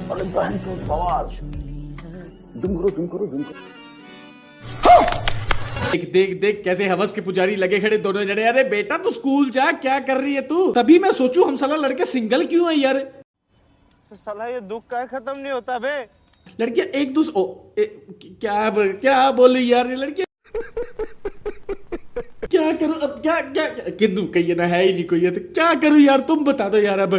अरे बहन तो सवाल जुम करो देख देख देख कैसे हवस के पुजारी लगे खड़े दोनों जने। अरे बेटा तू स्कूल जा, क्या कर रही है तू? तभी मैं सोचूं हम साला लड़के सिंगल क्यों है यार। साला ये दुख का खत्म नहीं होता बे। लड़कियां एक दूसरे क्या बोली यार ये लड़कियां। क्या करूं अब, क्या क्या किन्नू कहिए ना, है ही नहीं कोई है तो क्या करूं यार, तुम बता दो यार अब।